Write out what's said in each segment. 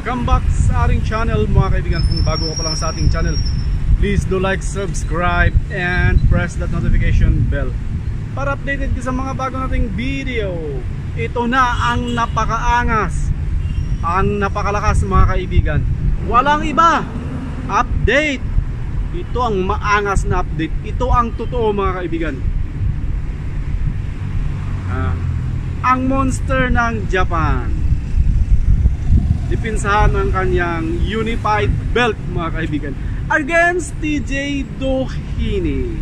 welcome back sa ating channel mga kaibigan. Kung bago ka pa lang sa ating channel, please do like, subscribe, and press that notification bell para updated ka sa mga bago nating video. Ito na ang napakaangas, ang napakalakas mga kaibigan. Walang iba, update. Ito ang maangas na update. Ito ang totoo mga kaibigan. Ang monster ng Japan, dipinsahan ng kanyang unified belt mga kaibigan against TJ Doheny.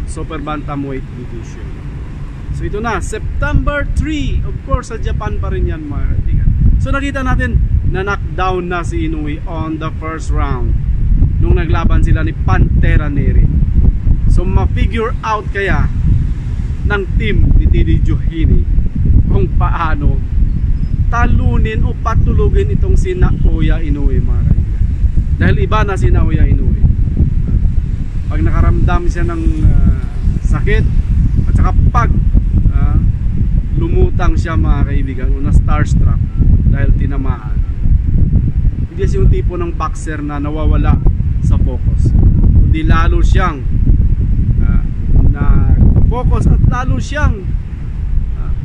Super bantamweight division. So ito na, September 3. Of course sa Japan pa rin yan mga kaibigan. So nakita natin na knockdown na si Inoue on the first round nung naglaban sila ni Pantera Neri. So ma-figure out kaya ng team ni TJ Doheny kung paano talunin o patulugin itong si Naoya Inoue mga kaibigan. Dahil iba na si Naoya Inoue. Pag nakaramdam siya ng sakit at saka pag lumutang siya mga kaibigan o na starstruck dahil tinamaan, hindi siya yung tipo ng boxer na nawawala sa focus, hindi lalo siyang na-focus at lalo siyang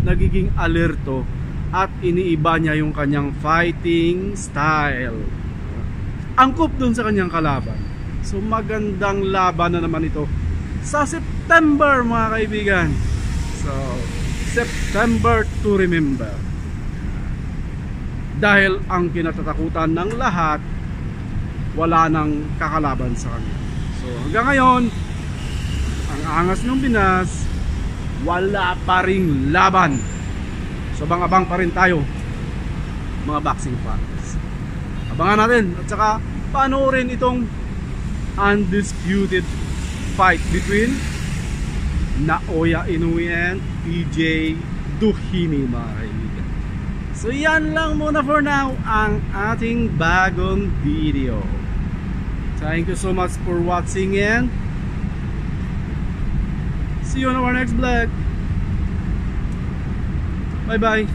nagiging alerto at iniiba niya yung kanyang fighting style. Angkop dun sa kanyang kalaban. So magandang laban na naman ito sa September mga kaibigan. So September to remember. Dahil ang kinatatakutan ng lahat, wala nang kakalaban sa kanya. So hanggang ngayon, ang angas ng Pinas, wala pa ring laban. So abang-abang pa rin tayo mga boxing fans. Abangan natin at saka panoorin itong undisputed fight between Naoya Inoue and TJ Doheny mga kaibigan. So yan lang muna for now ang ating bagong video. Thank you so much for watching and see you on our next vlog. Bye bye.